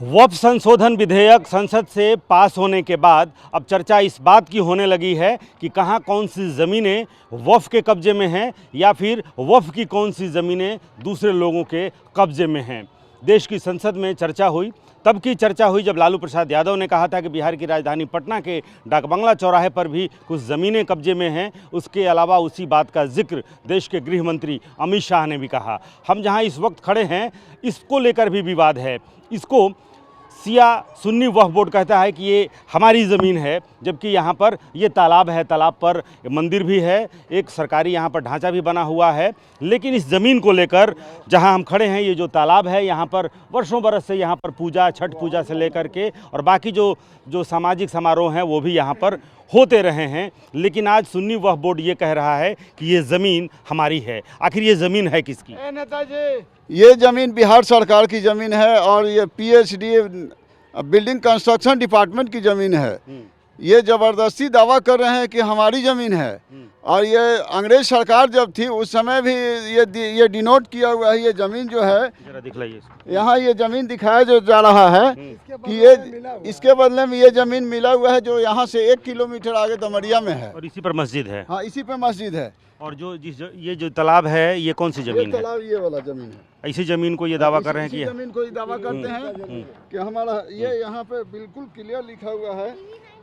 वक्फ संशोधन विधेयक संसद से पास होने के बाद अब चर्चा इस बात की होने लगी है कि कहाँ कौन सी ज़मीनें वक्फ के कब्जे में हैं या फिर वक्फ की कौन सी ज़मीनें दूसरे लोगों के कब्जे में हैं। देश की संसद में चर्चा हुई, तब की चर्चा हुई जब लालू प्रसाद यादव ने कहा था कि बिहार की राजधानी पटना के डाकबंगला चौराहे पर भी कुछ ज़मीनें कब्जे में हैं। उसके अलावा उसी बात का जिक्र देश के गृह मंत्री अमित शाह ने भी कहा। हम जहां इस वक्त खड़े हैं इसको लेकर भी विवाद है। इसको सिया सुन्नी वक्फ बोर्ड कहता है कि ये हमारी ज़मीन है, जबकि यहाँ पर ये तालाब है, तालाब पर मंदिर भी है, एक सरकारी यहाँ पर ढांचा भी बना हुआ है। लेकिन इस ज़मीन को लेकर जहाँ हम खड़े हैं, ये जो तालाब है, यहाँ पर वर्षों बरस से यहाँ पर पूजा, छठ पूजा से लेकर के और बाकी जो सामाजिक समारोह हैं वो भी यहाँ पर होते रहे हैं। लेकिन आज सुन्नी वक्फ बोर्ड ये कह रहा है कि ये ज़मीन हमारी है। आखिर ये ज़मीन है किसकी? ये ज़मीन बिहार सरकार की ज़मीन है और ये पीएचडी बिल्डिंग कंस्ट्रक्शन डिपार्टमेंट की ज़मीन है। ये ज़बरदस्ती दावा कर रहे हैं कि हमारी ज़मीन है और ये अंग्रेज सरकार जब थी उस समय भी ये डिनोट किया हुआ है। ये ज़मीन जो है, जरा दिखलाइए। यहाँ ये ज़मीन दिखाया जो जा रहा है कि ये इसके बदले में ये ज़मीन मिला हुआ है जो यहाँ से 1 किलोमीटर आगे दमरिया में है और इसी पर मस्जिद है। हाँ, इसी पे मस्जिद है। और ये जो तालाब है ये कौन सी ज़मीन है? तालाब ये वाला ज़मीन है। इसी ज़मीन को ये दावा कर रहे हैं कि ज़मीन को ये दावा करते हैं कि हमारा ये यहाँ पे बिल्कुल क्लियर लिखा हुआ है,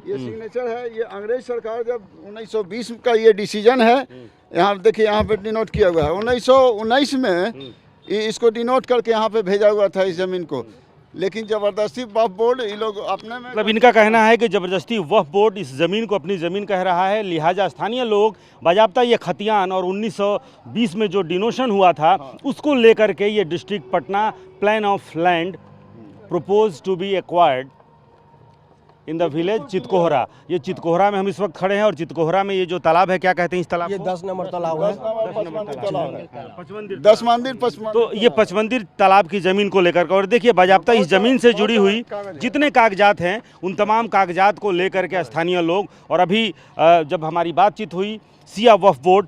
ये सिग्नेचर है। ये अंग्रेज सरकार जब 1920 का ये डिसीजन है, यहाँ देखिए यहाँ पे डिनोट किया हुआ है। 1919 में इसको डिनोट करके यहाँ पे भेजा हुआ था इस ज़मीन को। लेकिन ज़बरदस्ती वक्फ बोर्ड ये लोग अपने में, मतलब इनका कहना है कि ज़बरदस्ती वक्फ बोर्ड इस ज़मीन को अपनी ज़मीन कह रहा है, लिहाजा स्थानीय लोग बाज़ाब्ता ये खतियान और 1920 में जो डिनोशन हुआ था उसको लेकर के ये district Patna plan of land propose to be acquired in the village Chitkohra. ये चितकोहरा में हम इस वक्त खड़े हैं और चितकोहरा में ये जो तालाब है, क्या कहते हैं इस तालाब ये को? 10 नंबर तालाब है। 10 मंदिर तो ये पचमंदिर तालाब की ज़मीन को लेकर और देखिए बाज़ाब्ता इस ज़मीन से जुड़ी हुई जितने कागजात हैं उन तमाम कागजात को लेकर के स्थानीय लोग, और अभी जब हमारी बातचीत हुई सिया वक्फ बोर्ड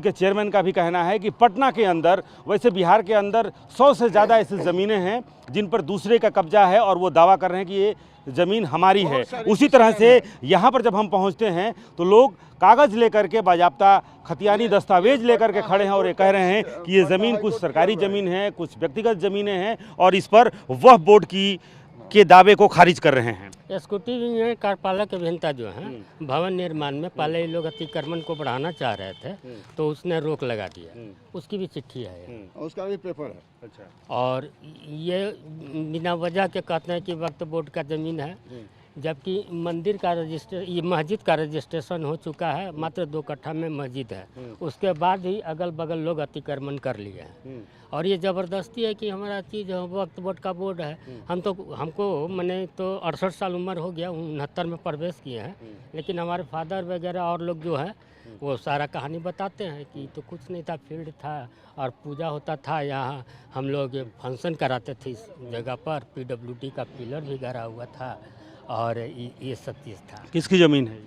के चेयरमैन का भी कहना है कि पटना के अंदर, वैसे बिहार के अंदर 100 से ज़्यादा ऐसी ज़मीनें हैं जिन पर दूसरे का कब्जा है और वो दावा कर रहे हैं कि ये ज़मीन हमारी है। उसी तरह से यहाँ पर जब हम पहुँचते हैं तो लोग कागज़ लेकर के बाज़ाब्ता खतियानी दस्तावेज लेकर के खड़े हैं और ये कह रहे हैं कि ये ज़मीन कुछ सरकारी ज़मीन है, कुछ व्यक्तिगत ज़मीनें हैं और इस पर वक्फ बोर्ड के दावे को खारिज कर रहे हैं। एक्जीक्यूटिव इंजीनियर कार्यपालक अभियंता जो हैं भवन निर्माण में पहले ये लोग अतिक्रमण को बढ़ाना चाह रहे थे तो उसने रोक लगा दिया। उसकी भी चिट्ठी है, उसका भी पेपर है। अच्छा। और ये बिना वजह के कहते हैं कि वक्फ बोर्ड का ज़मीन है, जबकि मंदिर का ये मस्जिद का रजिस्ट्रेशन हो चुका है। मात्र 2 कट्ठा में मस्जिद है, उसके बाद ही अगल बगल लोग अतिक्रमण कर लिए हैं। और ये ज़बरदस्ती है कि हमारा चीज़ वक्फ बोर्ड का बोर्ड है। हमको मैंने तो 68 साल उम्र हो गया, 69 में प्रवेश किए हैं, लेकिन हमारे फादर वगैरह और लोग जो हैं वो सारा कहानी बताते हैं कि तो कुछ नहीं था, फील्ड था और पूजा होता था। यहाँ हम लोग फंक्शन कराते थे इस जगह पर, PWD का पिलर भी गड़ा हुआ था और ये सब चीज़ था। किसकी ज़मीन है?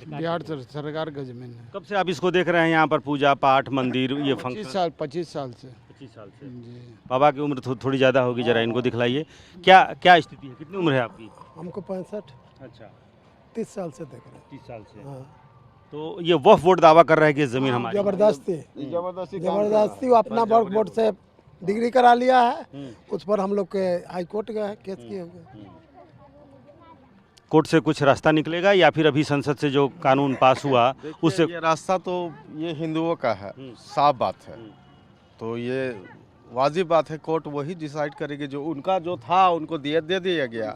बिहार सरकार का जमीन है। कब से आप इसको देख रहे हैं यहाँ पर पूजा पाठ मंदिर ये फंक्शन? 25 साल से। 25 साल से। जी। बाबा की उम्र थोड़ी ज़्यादा होगी, जरा इनको दिखलाइए। क्या स्थिति है, कितनी उम्र है आपकी? हमको 65। अच्छा, 30 साल से देख रहे 30 साल से। हैं। तो ये वक्फ बोर्ड दावा कर रहा है कि ज़मीन हमारी। जबरदस्ती वो अपना वक्फ बोर्ड से डिग्री करा लिया है। उस पर हम लोग के हाई कोर्ट गए, केस किए हुए। कोर्ट से कुछ रास्ता निकलेगा या फिर अभी संसद से जो कानून पास हुआ उससे? ये रास्ता तो ये हिंदुओं का है, साफ बात है। तो ये वाजिब बात है, कोर्ट वही डिसाइड करेगी। जो उनका जो था उनको दे दिया गया,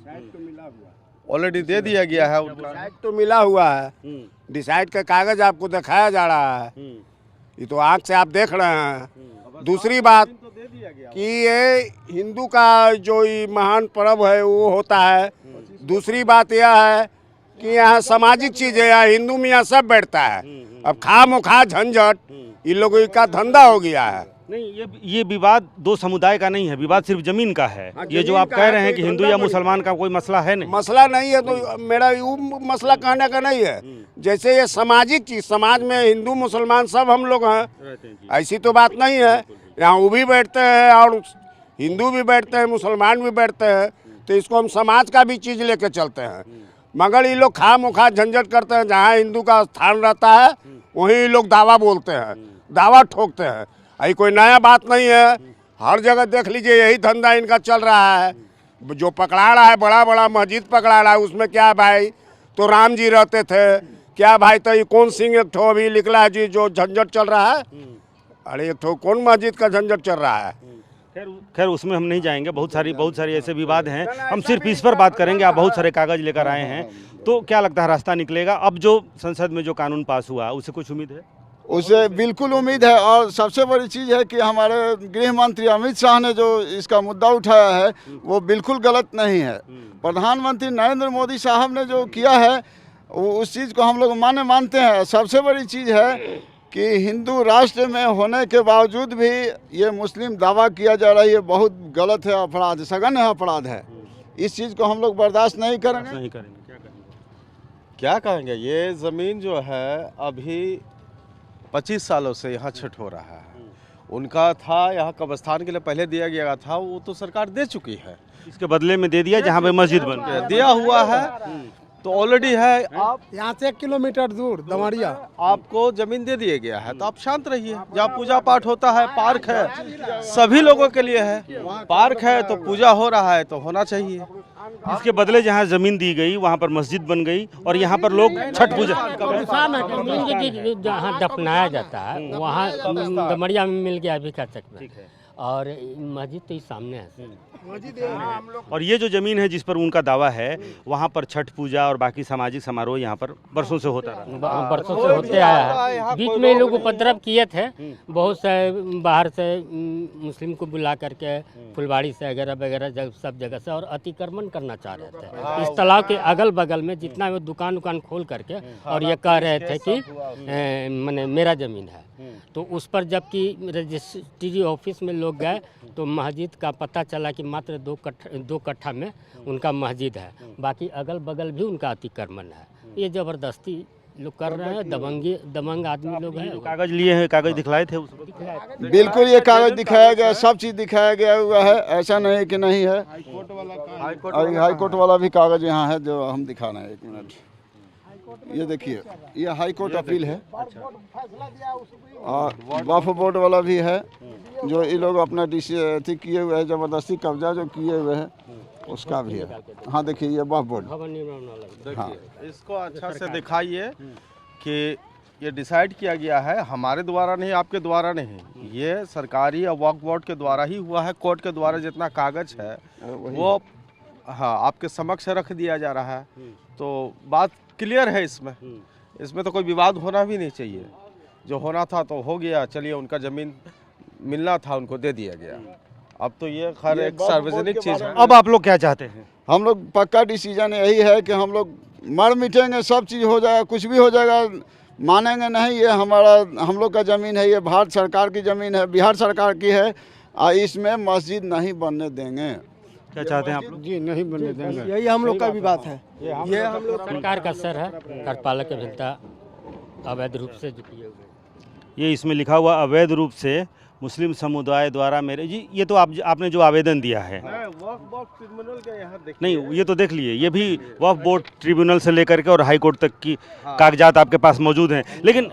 ऑलरेडी दे दिया गया है। डिसाइड तो मिला हुआ है, डिसाइड का कागज आपको दिखाया जा रहा है, ये तो आँख से आप देख रहे हैं। दूसरी बात कि ये हिंदू का जो महान पर्व है वो होता है। दूसरी बात यह है कि यहाँ सामाजिक चीज़ है, यहाँ हिंदू मियाँ सब बैठता है। अब खा झंझट इन लोगों का धंधा हो गया है। नहीं, ये विवाद 2 समुदाय का नहीं है, विवाद सिर्फ जमीन का है। ये जो आप कह रहे हैं कि हिंदू या मुसलमान का कोई मसला है नहीं, मसला नहीं है। तो मेरा वो मसला कहने का नहीं है। जैसे ये सामाजिक चीज़, समाज में हिंदू मुसलमान सब हम लोग हैं, ऐसी तो बात नहीं है। यहाँ वो भी बैठते हैं और हिंदू भी बैठते हैं, मुसलमान भी बैठते हैं, तो इसको हम समाज का भी चीज़ लेके चलते हैं। मगर ये लोग खामोखा झंझट करते हैं, जहाँ हिंदू का स्थान रहता है वहीं ये लोग दावा बोलते हैं, दावा ठोकते हैं। ये कोई नया बात नहीं है, हर जगह देख लीजिए यही धंधा इनका चल रहा है। जो पकड़ा रहा है, बड़ा बड़ा मस्जिद पकड़ा रहा है, उसमें क्या भाई तो राम जी रहते थे क्या भाई, तो ये कौन सिंह एक ठो अभी निकला है जी जो झंझट चल रहा है। अरे एक ठो कौन मस्जिद का झंझट चल रहा है। खैर उसमें हम नहीं जाएंगे, बहुत सारी ऐसे विवाद हैं, हम सिर्फ इस पर बात करेंगे। आप बहुत सारे कागज लेकर आए हैं, तो क्या लगता है रास्ता निकलेगा? अब जो संसद में जो कानून पास हुआ उससे कुछ उम्मीद है? उसे बिल्कुल उम्मीद है। और सबसे बड़ी चीज़ है कि हमारे गृह मंत्री अमित शाह ने जो इसका मुद्दा उठाया है वो बिल्कुल गलत नहीं है। प्रधानमंत्री नरेंद्र मोदी साहब ने जो किया है उस चीज़ को हम लोग मानते हैं। सबसे बड़ी चीज़ है कि हिंदू राष्ट्र में होने के बावजूद भी ये मुस्लिम दावा किया जा रहा है, ये बहुत गलत है, अपराध, सघन है, अपराध है। इस चीज़ को हम लोग बर्दाश्त नहीं करेंगे। क्या कहेंगे? ये ज़मीन जो है अभी 25 सालों से यहाँ छठ हो रहा है। उनका था यहाँ कब्रिस्तान के लिए पहले दिया गया था, वो तो सरकार दे चुकी है। इसके बदले में दे दिया जहाँ पे मस्जिद बन गया, दिया हुआ है तो ऑलरेडी है। आप यहाँ से 1 किलोमीटर दूर दमरिया आपको जमीन दे दिया गया है, तो आप शांत रहिए। जहाँ पूजा पाठ होता है, पार्क है, सभी लोगों के लिए है। पार्क है तो पूजा हो रहा है तो होना चाहिए। इसके बदले जहाँ जमीन दी गई वहाँ पर मस्जिद बन गई और यहाँ पर लोग छठ पूजा। जहाँ दफनाया जाता है वहाँ दमरिया में मिल गया अभी कचक में, और मस्जिद तो इस सामने है। और ये जो जमीन है जिस पर उनका दावा है, वहाँ पर छठ पूजा और बाकी सामाजिक समारोह यहाँ पर बरसों से होता रहा, बरसों से होते आया है। बीच में लोग उपद्रव किए थे, बहुत से बाहर से मुस्लिम को बुला करके फुलवाड़ी से वगैरह वगैरह सब जगह से, और अतिक्रमण करना चाह रहे थे इस तालाब के अगल बगल में जितना भी दुकान खोल करके, और ये कह रहे थे कि मैंने मेरा ज़मीन है। तो उस पर जबकि रजिस्ट्री ऑफिस में लोग गए तो मस्जिद का पता चला कि मात्र 2 कट्ठा में उनका मस्जिद है, बाकी अगल बगल भी उनका अतिक्रमण है। ये ज़बरदस्ती लोग कर रहे हैं, दबंग आदमी लोग हैं। कागज लिए हैं, कागज दिखलाए थे उस वक्त? बिल्कुल ये कागज दिखाया गया, सब चीज़ दिखाया गया हुआ है, ऐसा नहीं कि नहीं है। हाई कोर्ट वाला भी कागज यहाँ है जो हम दिखा रहे हैं। 1 मिनट, ये देखिए, ये हाई कोर्ट अपील है और वक्फ बोर्ड वाला भी है जो ये लोग अपना अथी किए हुए हैं, ज़बरदस्ती कब्जा जो किए हुए हैं उसका भी है। हाँ देखिए, ये वक्फ बोर्ड। हाँ, इसको अच्छा से दिखाइए कि ये डिसाइड किया गया है हमारे द्वारा नहीं, आपके द्वारा नहीं, ये सरकारी और वक्फ बोर्ड के द्वारा ही हुआ है। कोर्ट के द्वारा जितना कागज है वो हाँ आपके समक्ष रख दिया जा रहा है, तो बात क्लियर है। इसमें तो कोई विवाद होना भी नहीं चाहिए। जो होना था तो हो गया, चलिए उनका ज़मीन मिलना था उनको दे दिया गया। अब तो ये खैर एक सार्वजनिक चीज़ है। अब आप लोग क्या चाहते हैं? हम लोग पक्का डिसीजन यही है कि हम लोग मर मिटेंगे, सब चीज़ हो जाएगा, कुछ भी हो जाएगा, मानेंगे नहीं। ये हम लोग का ज़मीन है, ये भारत सरकार की ज़मीन है, बिहार सरकार की है, और इसमें मस्जिद नहीं बनने देंगे। क्या चाहते हैं आप लोग? जी नहीं बनने देंगे, यही हम लोग का भी बात है। ये हम लोग सरकार का असर है, कार्यपालक अभियंता अवैध रूप से जो किए हुए। ये इसमें लिखा हुआ अवैध रूप से मुस्लिम समुदाय द्वारा मेरे जी, ये तो आपने जो आवेदन दिया है नहीं, ये तो देख लिए, ये भी वक्फ बोर्ड ट्रिब्यूनल से लेकर के और हाई कोर्ट तक की कागजात आपके पास मौजूद हैं।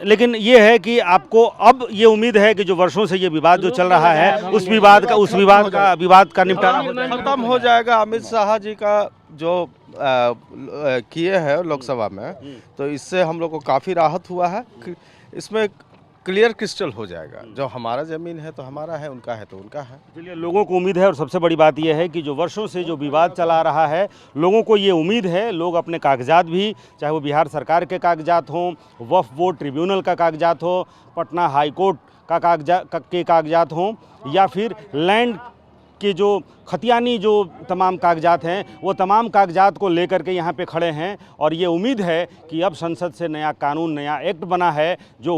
लेकिन ये है कि आपको अब ये उम्मीद है कि जो वर्षों से ये विवाद जो चल रहा है उस विवाद का निपटारा खत्म हो जाएगा। अमित शाह जी का जो किए हैं लोकसभा में, तो इससे हम लोग को काफ़ी राहत हुआ है। इसमें क्लियर क्रिस्टल हो जाएगा, जो हमारा ज़मीन है तो हमारा है, उनका है तो उनका है। चलिए, लोगों को उम्मीद है, और सबसे बड़ी बात यह है कि जो वर्षों से जो विवाद चला रहा है, लोगों को ये उम्मीद है, लोग अपने कागजात भी, चाहे वो बिहार सरकार के कागजात हों, वक्फ बोर्ड ट्रिब्यूनल का कागजात हो, पटना हाई कोर्ट का कागजात हों, या फिर लैंड के जो खतियानी जो तमाम कागजात हैं वो तमाम कागजात को लेकर के यहाँ पे खड़े हैं और ये उम्मीद है कि अब संसद से नया कानून, नया एक्ट बना है, जो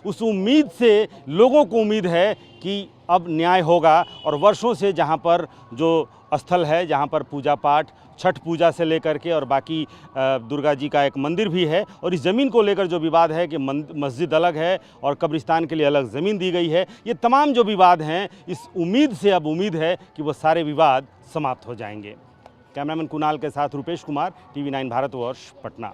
उस उम्मीद से लोगों को उम्मीद है कि अब न्याय होगा और वर्षों से जहाँ पर जो स्थल है, जहाँ पर पूजा पाठ, छठ पूजा से लेकर के और बाकी दुर्गा जी का एक मंदिर भी है, और इस ज़मीन को लेकर जो विवाद है कि मस्जिद अलग है और कब्रिस्तान के लिए अलग ज़मीन दी गई है, ये तमाम जो विवाद हैं, इस उम्मीद से अब उम्मीद है कि वो सारे विवाद समाप्त हो जाएंगे। कैमरामैन कुणाल के साथ रुपेश कुमार, TV9 भारतवर्ष, पटना।